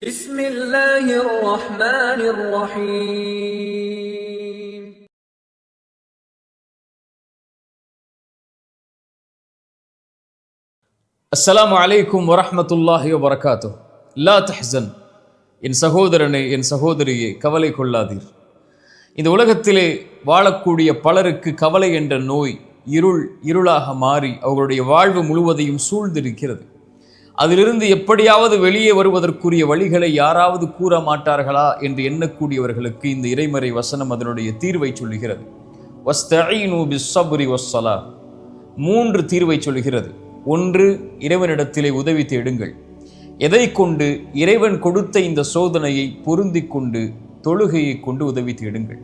بسم الله الرحمن الرحيم السلام عليكم ورحمة الله وبركاته. لا تحزن, என் சகோதரனே என் சகோதரியே கவலை கொள்ளாதீர். இந்த உலகத்திலே வாழக்கூடிய பலருக்கு கவலை என்ற நோய் இருளாக மாறி அவர்களுடைய வாழ்வு முழுவதையும் சூழ்ந்திருக்கிறது. அதிலிருந்து எப்படியாவது வெளியே வருவதற்குரிய வழிகளை யாராவது கூற மாட்டார்களா என்று எண்ணக்கூடியவர்களுக்கு இந்த இறைமறை வசனம் அதனுடைய தீர்வை சொல்லுகிறது. வஸ்தஈனு பிஸ்ஸப்ரி வஸ்ஸலா, 3 தீர்வை சொல்லுகிறது. 1, இறைவனிடத்திலே உதவி தேடுங்கள். எதை கொண்டு? இறைவன் கொடுத்த இந்த சோதனையை பொருந்தி கொண்டு தொழுகையை கொண்டு உதவி தேடுங்கள்.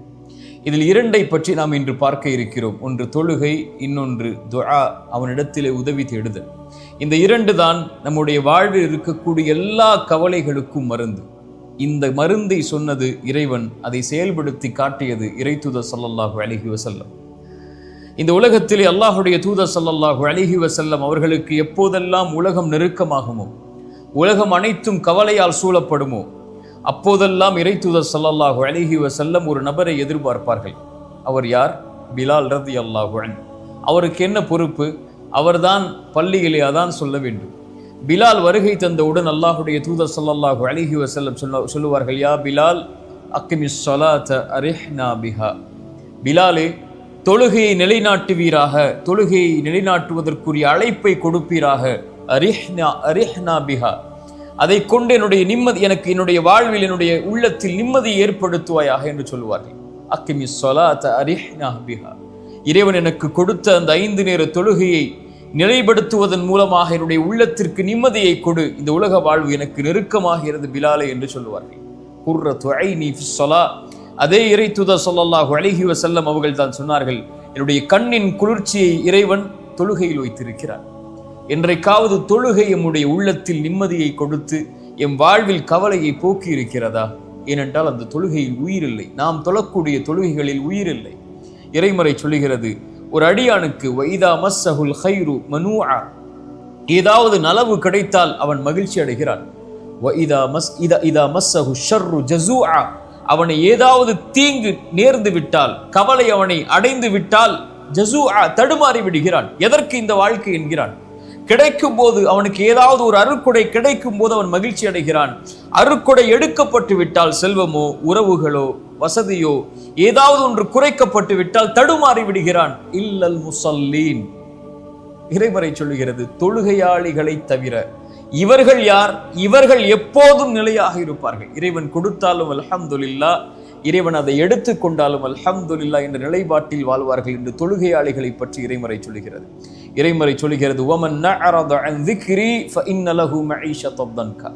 இதில் 2ஐ பற்றி நாம் இன்று பார்க்க இருக்கிறோம். ஒன்று தொழுகை, இன்னொன்று துஆ, அவனிடத்திலே உதவி தேடுதல். இந்த 2 தான் நம்முடைய வாழ்வில் இருக்கக்கூடிய எல்லா கவலைகளுக்கும் மருந்து. இந்த மருந்தை சொன்னது இறைவன், அதை செயல்படுத்தி காட்டியது இறைத்தூதர் ஸல்லல்லாஹு அலைஹி வஸல்லம். இந்த உலகத்திலே அல்லாஹுடைய தூதர் ஸல்லல்லாஹு அலைஹி வஸல்லம் அவர்களுக்கு எப்போதெல்லாம் உலகம் நெருக்கமாகுமோ, உலகம் அனைத்தும் கவலையால் சூழப்படுமோ, அப்போதெல்லாம் இறைத்தூதர் ஸல்லல்லாஹு அலைஹி வஸல்லம் ஒரு நபரை எதிர்பார்ப்பார்கள். அவர் யார்? பிலால் ரலியல்லாஹு அன்ஹு. அவருக்கு என்ன பொறுப்பு? அவர்தான் பள்ளியிலே அதான் சொல்ல வேண்டும். பிலால் வருகை தந்தவுடன் அல்லாஹுடைய தூதர் ஸல்லல்லாஹு அலைஹி வஸல்லம் சொல்லுவார்கள், யா பிலால் அக்கிமிஸ் ஸலாத அரிஹ்னா பிஹா. பிலாலே, தொழுகையை நிலைநாட்டுவீராக, தொழுகையை நிலைநாட்டுவதற்குரிய அழைப்பை கொடுப்பீராக. அரிஹ்னா பிஹா, அதை கொண்டு என்னுடைய நிம்மதி, எனக்கு என்னுடைய வாழ்வில் என்னுடைய உள்ளத்தில் நிம்மதியை ஏற்படுத்துவாயாக என்று சொல்லுவார்கள். அக்கிமிஸ் ஸலாத அரிஹ்னா பிஹா, இறைவன் எனக்கு கொடுத்த அந்த 5 நேர தொழுகையை நிலைப்படுத்துவதன் மூலமாக என்னுடைய உள்ளத்திற்கு நிம்மதியை கொடு, இந்த உலக வாழ்வு எனக்கு நெருக்கமாகிறது பிலாலே என்று சொல்லுவார்கள். குர்ரத்து ஐனி ஃபிஸ் ஸலா, அதே இறைத்தூதர் ஸல்லல்லாஹு அலைஹி வஸல்லம் அவர்கள் தான் சொன்னார்கள், என்னுடைய கண்ணின் குளிர்ச்சியை இறைவன் தொழுகையில் வைத்திருக்கிறார். என்றைக்காவது தொழுகை எம்முடைய உள்ளத்தில் நிம்மதியை கொடுத்து எம் வாழ்வில் கவலையை போக்கி இருக்கிறதா? ஏனென்றால் அந்த தொழுகையில் உயிர் இல்லை. நாம் தொழக்கூடிய தொழுகைகளில் உயிர் இல்லை. இறைமறை சொல்லுகிறது, ஒரு அடியானுக்கு வைதா மஸ்ஸஹுல் கைரு மனூஆ, ஏதாவது நலவு கிடைத்தால் அவன் மகிழ்ச்சி அடைகிறான். இதா மஸ்ஸஹு ஷர்ரு ஜஸூஆ, அவனை ஏதாவது தீங்கு நேர்ந்து விட்டால், கவலை அவனை அடைந்து விட்டால், ஜஸூஆ தடுமாறி விடுகிறான். எதற்கு இந்த வாழ்க்கை என்கிறான். கிடைக்கும் போது அவனுக்கு ஏதாவது ஒரு அருட்கொடை கிடைக்கும் போது அவன் மகிழ்ச்சி அடைகிறான். அருட்கொடை எடுக்கப்பட்டு விட்டால், செல்வமோ உறவுகளோ வசதியோ ஏதாவது ஒன்று குறைக்கப்பட்டு விட்டால் தடுமாறி விடுகிறான். இல்லல் முஸல்லீன், இறைமறை சொல்லுகிறது, தொழுகையாளிகளை தவிர. இவர்கள் யார்? இவர்கள் எப்போதும் நிலையாக இருப்பார்கள். இறைவன் கொடுத்தாலும் அல்ஹம்துலில்லாஹ், இறைவன் அதை எடுத்துக் கொண்டாலும் அல்ஹம்துலில்லாஹ் என்ற நிலைப்பாட்டில் வாழ்வார்கள் என்று தொழுகையாளிகளை பற்றி இறைமறை சொல்லுகிறது. இறைமறை சொல்லுகிறது, வமன் நஅரத அன் ذிக்ரி ஃபஇன்ன லஹு மஈஷத்தன் தன்கா,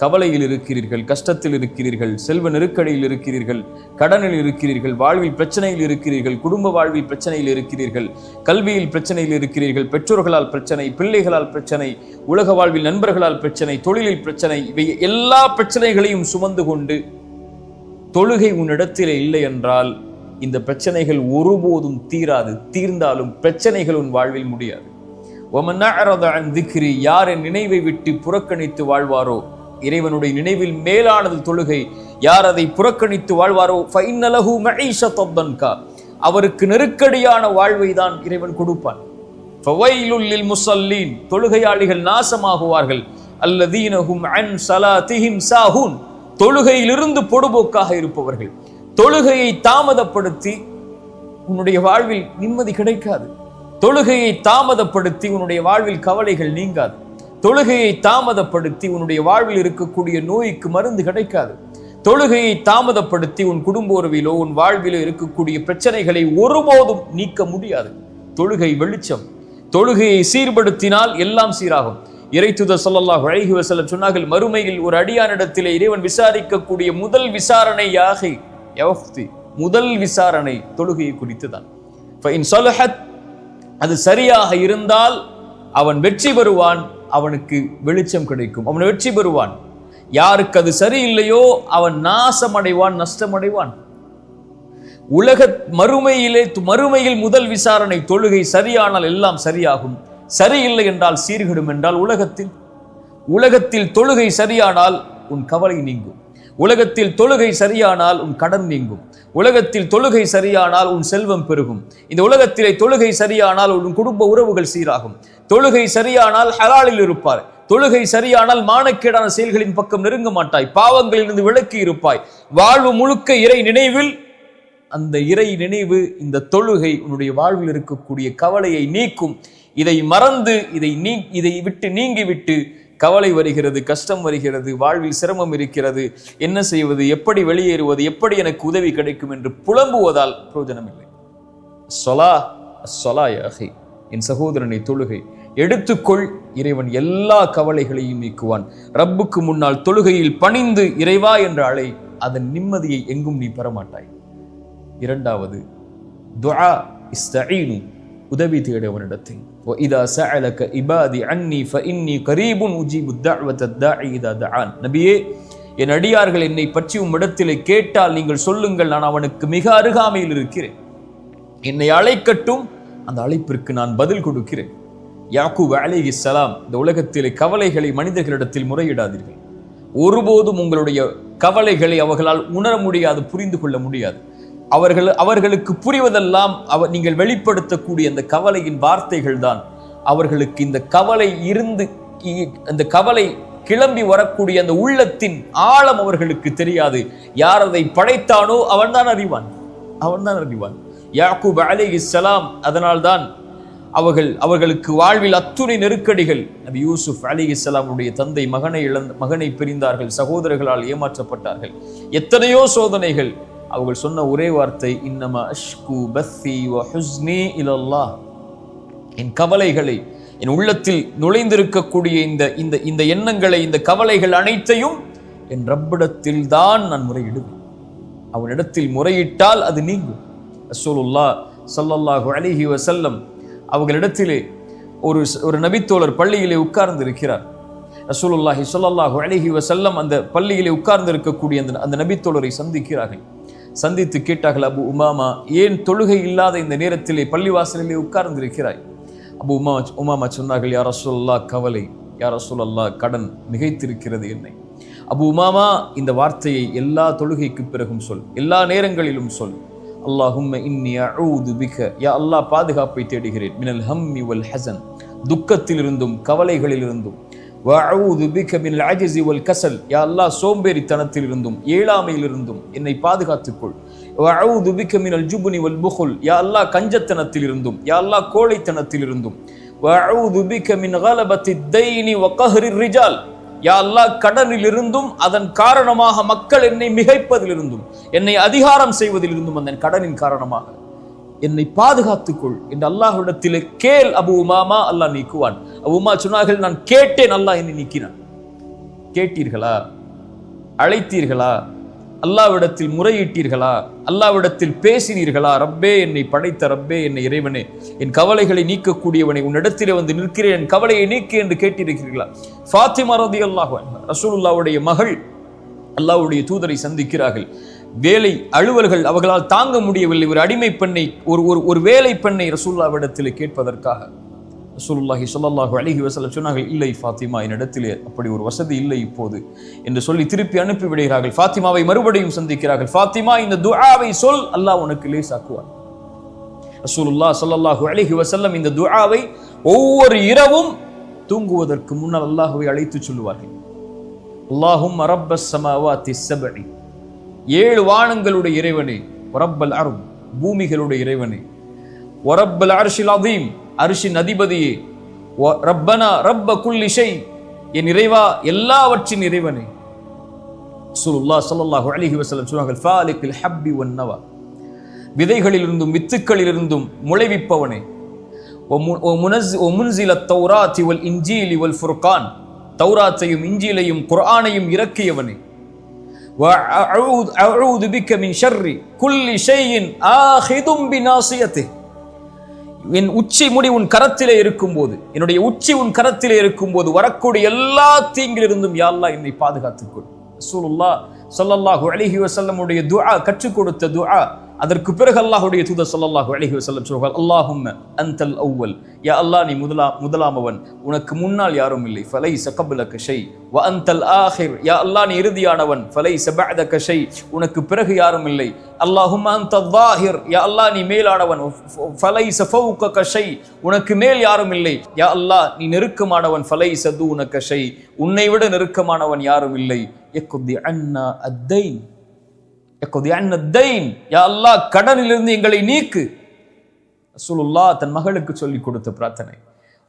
கவலையில் இருக்கிறீர்கள், கஷ்டத்தில் இருக்கிறீர்கள், செல்வ நெருக்கடியில் இருக்கிறீர்கள், கடனில் இருக்கிறீர்கள், வாழ்வில் பிரச்சனையில் இருக்கிறீர்கள், குடும்ப வாழ்வில் பிரச்சனையில் இருக்கிறீர்கள், கல்வியில் பிரச்சனையில் இருக்கிறீர்கள், பெற்றோர்களால் பிரச்சனை, பிள்ளைகளால் பிரச்சனை, உலக வாழ்வில் நண்பர்களால் பிரச்சனை, தொழிலில் பிரச்சனை, இவை எல்லா பிரச்சனைகளையும் சுமந்து கொண்டு தொழுகை உன்னிடத்திலே இல்லை என்றால் இந்த பிரச்சனைகள் ஒருபோதும் தீராது. தீர்ந்தாலும் பிரச்சனைகள் உன் வாழ்வில் முடியாது. வமன் நஅரத அன் ذிக்ரி, யார் என் நினைவை விட்டு புறக்கணித்து வாழ்வாரோ, இறைவனுடைய நினைவில் மேலானது தொழுகை, யார் அதை புறக்கணித்து வாழ்வாரோ ஃபஇன்ன லஹு மஈஷத்தன் தன்கா, அவருக்கு நெருக்கடியான வாழ்வை தான் இறைவன் கொடுப்பான். ஃபவைலுல் லில் முஸல்லீன், தொழுகையாளிகள் நாசமாகுவார்கள். அல்லதீன ஹும் அன் ஸலாத்திஹிம் சாஹூன், தொழுகையிலிருந்து பொடுபோக்காக இருப்பவர்கள். தொழுகையை தாமதப்படுத்தி உன்னுடைய வாழ்வில் நிம்மதி கிடைக்காது. தொழுகையை தாமதப்படுத்தி உன்னுடைய வாழ்வில் கவலைகள் நீங்காது. தொழுகையை தாமதப்படுத்தி உன்னுடைய வாழ்வில் இருக்கக்கூடிய நோய்க்கு மருந்து கிடைக்காது. தொழுகையை தாமதப்படுத்தி உன் குடும்ப உறவிலோ உன் வாழ்விலோ இருக்கக்கூடிய பிரச்சனைகளை ஒருபோதும் நீக்க முடியாது. தொழுகை வெளிச்சம். தொழுகையை சீர்படுத்தினால் எல்லாம் சீராகும். இறைத்தூதர் ஸல்லல்லாஹு அலைஹி வஸல்லம் சொன்னார்கள், மறுமையில் ஒரு அடியானிடத்திலே இறைவன் விசாரிக்கக்கூடிய முதல் விசாரணை யாஹி யஃப்தி, முதல் விசாரணை தொழுகையை குறித்துதான். ஃபஇன் ஸலஹத், அது சரியாக இருந்தால் அவன் வெற்றி பெறுவான், அவனுக்கு வெளிச்சம் கிடைக்கும், அவன் வெற்றி பெறுவான். யாருக்கு அது சரியில்லையோ அவன் நாசமடைவான், நஷ்டமடைவான். உலக மறுமையில் முதல் விசாரணை தொழுகை சரியானால் எல்லாம் சரியாகும், சரியில்லை என்றால் சீர்கெடும் என்றால் உலகத்தில் தொழுகை சரியானால் உன் கவலை நீங்கும். உலகத்தில் தொழுகை சரியானால் உன் கடன் நீங்கும். உலகத்தில் தொழுகை சரியானால் உன் செல்வம் பெருகும். இந்த உலகத்திலே தொழுகை சரியானால் உன் குடும்ப உறவுகள் சீராகும். தொழுகை சரியானால் ஹலாலில் இருப்பார். தொழுகை சரியானால் மானக்கேடான செயல்களின் பக்கம் நெருங்க மாட்டாய். பாவங்களிலிருந்து விலக்கி இருப்பாய். வாழ்வு முழுக்க இறை நினைவில். அந்த இறை நினைவு, இந்த தொழுகை உன்னுடைய வாழ்வில் இருக்கக்கூடிய கவலையை நீக்கும். இதை மறந்து இதை விட்டு நீங்கிவிட்டு கவலை வருகிறது, கஷ்டம் வருகிறது, வாழ்வில் சிரமம் இருக்கிறது, என்ன செய்வது, எப்படி வெளியேறுவது, எப்படி எனக்கு உதவி கிடைக்கும் என்று புலம்புவதால் பிரயோஜனம் இல்லை. என் சகோதரனை, தொழுகை எடுத்துக்கொள். இறைவன் எல்லா கவலைகளையும் நீக்குவான். ரப்புக்கு முன்னால் தொழுகையில் பணிந்து இறைவா என்ற அழை, அதன் நிம்மதியை எங்கும் நீ பெறமாட்டாய். இரண்டாவது துஆ, இஸ்தஈனு, உதவி தேடவனிடத்தில். وَإِذَا سَأَلَكَ عِبَادِي عَنِّي فَإِنِّي قَرِيبٌ أُجِيبُ الدَّعْوَةَ الدَّاعِي إِذَا دَعَانِ. நபியே, என் அடியார்கள் என்னை பற்றி உம்மிடத்திலே கேட்டால் நீங்கள் சொல்லுங்கள், நான் அவனுக்கு மிக அருகாமையில் இருக்கிறேன். என்னை அழைக்கட்டும், அந்த அழைப்பிற்கு நான் பதில் கொடுக்கிறேன். யாக்கூப் அலைஹிஸ்ஸலாம், இந்த உலகத்திலே கவலைகளை மனிதர்களிடத்தில் முறையிடாதீர்கள். ஒருபோதும் உங்களுடைய கவலைகளை அவர்களால் உணர முடியாது, புரிந்து கொள்ள முடியாது. அவர்களுக்கு புரிவதெல்லாம் நீங்கள் வெளிப்படுத்தக்கூடிய அந்த கவலையின் வார்த்தைகள் தான். அவர்களுக்கு இந்த கவலை இருந்து, அந்த கவலை கிளம்பி வரக்கூடிய அந்த உள்ளத்தின் ஆழம் அவர்களுக்கு தெரியாது. யார் அதை படைத்தானோ அவன்தான் அறிவான். யாக்கூப் அலைஹிஸ்ஸலாம், அதனால்தான் அவர்களுக்கு வாழ்வில் அத்துணை நெருக்கடிகள். நபி யூசுப் அலைஹிஸ்ஸலாமுடைய தந்தை மகனை பிரிந்தார்கள், சகோதரர்களால் ஏமாற்றப்பட்டார்கள், எத்தனையோ சோதனைகள். அவர்கள் சொன்ன ஒரே வார்த்தை, இன்னமா அஷ்கு பஸ்ஸி வ ஹுஸ்னி இலல்லாஹ். என் கவலைகளை, என் உள்ளத்தில் நுழைந்திருக்கக்கூடிய இந்த எண்ணங்களை, இந்த கவலைகள் அனைத்தையும் என் ரப்பிடத்தில் தான் நான் முறையிடுவேன். அவனிடத்தில் முறையிட்டால் அது நீங்கும். ரசூலுல்லாஹ் ஸல்லல்லாஹு அலைஹி வஸல்லம் அவர்களிடத்திலே ஒரு நபித்தோழர் பள்ளியிலே உட்கார்ந்து இருக்கிறார். ரசூலுல்லாஹி ஸல்லல்லாஹு அலைஹி வஸல்லம் அந்த பள்ளியிலே உட்கார்ந்து இருக்கக்கூடிய அந்த நபித்தோழரை சந்திக்கிறார்கள். சந்தித்து கேட்டார்கள், அபு உமாமா, ஏன் தொழுகை இல்லாத இந்த நேரத்திலே பள்ளிவாசலிலே உட்கார்ந்து இருக்கிறாய்? அபு உமாமா சொன்னார்கள், யா ரசூலல்லாஹ், கவலை, யா ரசூலல்லாஹ், கடன் மிகைத்திருக்கிறது என்னை. அபு உமாமா, இந்த வார்த்தையை எல்லா தொழுகைக்கு பிறகும் சொல், எல்லா நேரங்களிலும் சொல். அல்லாஹும்ம இன்னி அஊது பிக, யா அல்லாஹ், பாதுகாப்பை தேடுகிறேன். மினல் ஹம்மி வல் ஹஸன், துக்கத்திலிருந்தும் கவலைகளிலிருந்தும். வஅஊது பிக மினல் அஜ்ஸி வல் கஸல், யா அல்லாஹ், சோம்பேறித்தனத்திலிருந்தும் ஏழாமையிலிருந்தும் என்னை பாதுகாத்துக்கொள். வஅஊது பிக மினல் ஜுப்னி வல் புகுல், யா அல்லாஹ், கஞ்சத்தனத்திலிருந்தும், யா அல்லாஹ், கோழைத்தனத்திலிருந்தும். வஅஊது பிக மின் கலபத்தி தைனி வ கஹ்ரி ரிஜால், யா அல்லாஹ், கடனிலிருந்தும் அதன் காரணமாக மக்கள் என்னை மிகைப்பதிலிருந்தும், என்னை அதிகாரம் செய்வதிலிருந்தும், அந்த கடனின் காரணமாக என்னை பாதுகாத்துக்கொள் என்று அல்லாஹ்விடத்திலே கேள் அபு உமாமா, அல்லாஹ் நீக்குவான். அபு உமா சொன்னார்கள், நான் கேட்டேன், அல்லாஹ் என்னை நீக்கினான். கேட்டீர்களா? அழைத்தீர்களா? அல்லாஹ்விடத்தில் முறையிட்டீர்களா? அல்லாஹ்விடத்தில் பேசினீர்களா? ரப்பே, என்னை படைத்த ரப்பே, என்னை இறைவனே, என் கவலைகளை நீக்கக்கூடியவனை, உன்னிடத்திலே வந்து நிற்கிறேன், என் கவலையை நீக்கு என்று கேட்டிருக்கிறீர்களா? ஃபாத்திமா ரலியல்லாஹு அன்ஹா, ரசூலுல்லாஹ்வுடைய மகள், அல்லாஹ்வுடைய தூதரை சந்திக்கிறார்கள். வேலை அலுவல்கள் அவர்களால் தாங்க முடியவில்லை. ஒரு அடிமை பெண்ணை, ஒரு வேலை பெண்ணை ரசூலுல்லாஹ்விடத்திலே கேட்பதற்காக ரசூலுல்லாஹி ஸல்லல்லாஹு அலைஹி வஸல்லம் சொன்னார்கள், இல்லை ஃபாத்திமா, என்னிடத்திலே அப்படி ஒரு வசதி இல்லை இப்போது என்று சொல்லி திருப்பி அனுப்பி விடுகிறார்கள். ஃபாத்திமாவை மறுபடியும் சந்திக்கிறார்கள். ஃபாத்திமா, இந்த துஆவை சொல், அல்லாஹ் உனக்கு லேசாக்குவான். ரசூலுல்லாஹ் ஸல்லல்லாஹு அலைஹி வஸல்லம் இந்த துஆவை ஒவ்வொரு இரவும் தூங்குவதற்கு முன்னால் அல்லாஹ்வை அழைத்து சொல்லுவார்கள். அல்லாஹும்ம ரப்பஸ் ஸமாவாத்தி ஸப்இ, 7 வானங்களுடைய இறைவனே, ரப்பல் அர்த், பூமிகளுடைய இறைவனே, ரப்பல் அர்ஷில் அதீம், அர்ஷின் அதிபதியே, ரப்பனா ரப்ப குல்லி ஷை, என் இறைவா, எல்லாவற்றின் இறைவனே. ரசூலுல்லாஹ் ஸல்லல்லாஹு அலைஹி வஸல்லம் சொன்னார்கள், ஃபாலிகில் ஹப்பி வன் நவா, விதைகளிலிருந்தும் வித்துக்களிலிருந்தும் முளைவிப்பவனே, முனஸிலத் தௌராத்தி வல் இன்ஜீலி வல் ஃபுர்கான், தௌராத்தையும் இன்ஜீலையும் குர்ஆனையும் இறக்கியவனே. வஅஊது பிக மின் ஷர்ரி குல்லி ஷைஇன் ஆஹிதும் பிநாசியத்திஹ், என் உச்சி முடி உன் கரத்திலே இருக்கும்போது, என்னுடைய உச்சி உன் கரத்திலே இருக்கும்போது வரக்கூடிய எல்லா தீங்கிலிருந்தும் யா அல்லாஹ் என்னை பாதுகாத்துக்கொள். ரசூலுல்லாஹ் ஸல்லல்லாஹு அலைஹி வஸல்லம் உடைய துஆ, கற்றுக் கொடுத்த துஆ, அதற்கு பிறகு அல்லாஹ்வுடைய தூதர் ஸல்லல்லாஹு அலைஹி வஸல்லம் சொல்வார்கள், அல்லாஹும்ம அன்தல் அவ்வல், யா அல்லாஹ் நீ முதலாமவன், உனக்கு முன்னால் யாரும் இல்லை, ஃபலைஸ கப்லக ஷை, வ அன்தல் ஆஹிர், யா அல்லாஹ் நீ இறுதியானவன், ஃபலைஸ பஅதக ஷை, உனக்கு பிறகு யாரும் இல்லை, அல்லாஹும்ம அன்தல் ஸாஹிர், யா அல்லாஹ் நீ மேலானவன், ஃபலைஸ ஃபௌகக ஷை, உனக்கு மேல் யாரும் இல்லை, யா அல்லாஹ் நீ நெருக்கமானவன், ஃபலைஸ தூனக ஷை, உன்னை விட நெருக்கமானவன் யாரும் இல்லை, யக்தி அன்னா அத்தைன், யா அல்லாஹ் கடனிலிருந்து எங்களை நீக்கு. ரசூலுல்லாஹ் தன் மகளுக்கு சொல்லிக் கொடுத்த பிரார்த்தனை.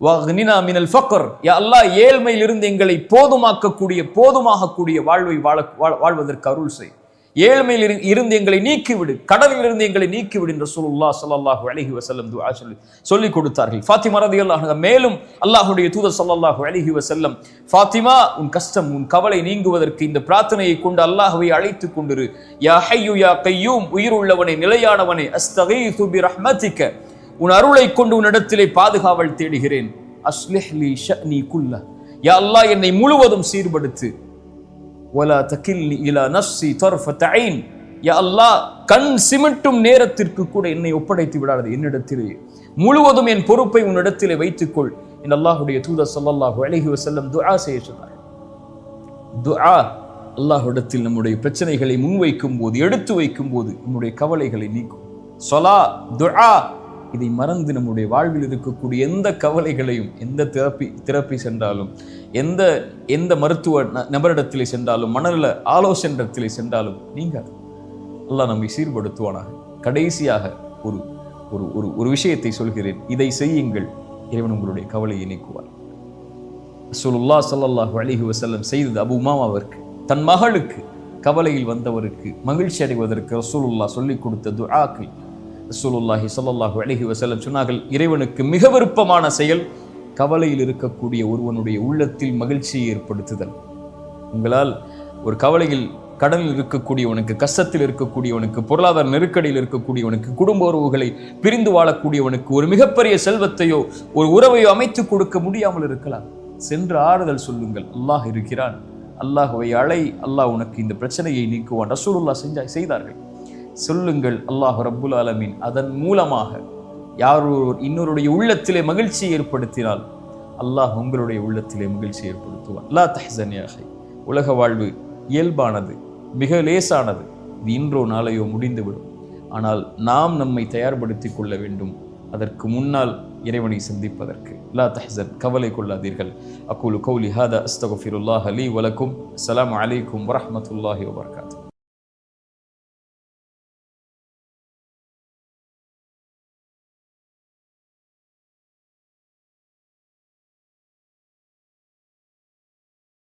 வக்னினா மினல் ஃபக்ர், யா அல்லாஹ் ஏழ்மையிலிருந்து எங்களை போதுமாகக்கூடிய வாழ்வை வாழ்வதற்கு அருள் செய். ஏழ்மையில் இருந்து எங்களை நீக்கிவிடு, கடலிலிருந்து எங்களை நீக்கிவிடு என்று ரசூலுல்லாஹ் ஸல்லல்லாஹு அலைஹி வஸல்லம் துஆ சொல்லிக் கொடுத்தார்கள். ஃபாத்திமா ரலியல்லாஹு அன்ஹா மேலும் அல்லாஹ்வுடைய தூதர் ஸல்லல்லாஹு அலைஹி வஸல்லம், ஃபாத்திமா உன் கஷ்டம் உன் கவலை நீங்குவதற்கு இந்த பிரார்த்தனையை கொண்டு அல்லாஹ்வை அழைத்துக் கொண்டிரு. யா ஹய்யு யா கய்யூம், உயிர் உள்ளவனே நிலையானவனே, அஸ்தகீது பிரஹ்மதிக, உன் அருளை கொண்டு உன்னிடத்திலே பாதுகாவல் தேடுகிறேன். அஸ்லிஹ் லி ஷஅனி குல்ல, யா அல்லாஹ் என்னை முழுவதும் சீர்படுத்து. வலா தகில்னி இலா நஃப்ஸி தர்ஃபத ஐன், யா அல்லாஹ் கண் சிமிட்டும் நேரத்திற்கு கூட என்னை ஒப்படைத்து விடாதே, என்னிடத்திலே முழுவதும் என் பொறுப்பை உன்னிடத்திலே வைத்துக்கொள் என்று அல்லாஹ்வுடைய தூதர் ஸல்லல்லாஹு அலைஹி வஸல்லம் துஆ செய்ய சொன்னார். துஆ அல்லாஹ்விடத்தில் நம்முடைய பிரச்சனைகளை முன்வைக்கும் போது, எடுத்து வைக்கும் போது நம்முடைய கவலைகளை நீக்கும். ஸலா, துஆ, இதை மறந்து நம்முடைய வாழ்வில் இருக்கக்கூடிய எந்த கவலைகளையும், எந்த தெரப்பி சென்றாலும், எந்த மருத்துவ நபரிடத்திலே சென்றாலும், மனநல ஆலோசனத்திலே சென்றாலும் நீங்க அல்லாஹ் நம்மை சீர்படுத்துவானாக. கடைசியாக ஒரு விஷயத்தை சொல்கிறேன், இதை செய்யுங்கள், இறைவன் உங்களுடைய கவலையை நீக்குவார். ரசூலுல்லாஹ் ஸல்லல்லாஹு அலைஹி வஸல்லம் செய்தது அபூ உமாமாவிற்கு, தன் மகளுக்கு கவலையில் வந்தவருக்கு மகிழ்ச்சி அடைவதற்கு ரசூலுல்லாஹ் சொல்லிக் கொடுத்த துஆக்கள். ரசூலுல்லாஹி ஸல்லல்லாஹு அலைஹி வஸல்லம் சொன்னார்கள், இறைவனுக்கு மிக விருப்பமான செயல் கவலையில் இருக்கக்கூடிய ஒருவனுடைய உள்ளத்தில் மகிழ்ச்சியை ஏற்படுத்துதல். உங்களால் ஒரு கவலையில், கடனில் இருக்கக்கூடியவனுக்கு, கஷ்டத்தில் இருக்கக்கூடியவனுக்கு, பொருளாதார நெருக்கடியில் இருக்கக்கூடியவனுக்கு, குடும்ப உறவுகளை பிரிந்து வாழக்கூடியவனுக்கு ஒரு மிகப்பெரிய செல்வத்தையோ ஒரு உறவையோ அமைத்து கொடுக்க முடியாமல் இருக்கலாம். சென்று ஆறுதல் சொல்லுங்கள், அல்லாஹ் இருக்கிறான், அல்லாஹ்வை அழை, அல்லாஹ் உனக்கு இந்த பிரச்சனையை நீக்குவான். ரசூலுல்லாஹ் செய்தார்கள். சொல்லுங்கள், அல்லாஹ் ரப்புல் ஆலமீன் அதன் மூலமாக இன்னொருடைய உள்ளத்திலே மகிழ்ச்சியை ஏற்படுத்தினால் அல்லாஹ் உங்களுடைய உள்ளத்திலே மகிழ்ச்சி ஏற்படுத்துவான். லா தஹ்சன் யா அஹி, உலக வாழ்வு இயல்பானது, மிக லேசானது, இது இன்றோ நாளையோ முடிந்துவிடும். ஆனால் நாம் நம்மை தயார்படுத்திக் கொள்ள வேண்டும் அதற்கு முன்னால் இறைவனை சந்திப்பதற்கு. லா தஹ்சன், கவலை கொள்ளாதீர்கள். அகூலு கௌலி ஹாதா அஸ்தக்ஃபிருல்லாஹ லீ வலக்கும். அஸ்ஸலாமு அலைக்கும் வரஹ்மத்துல்லாஹி வபரகாத்துஹு.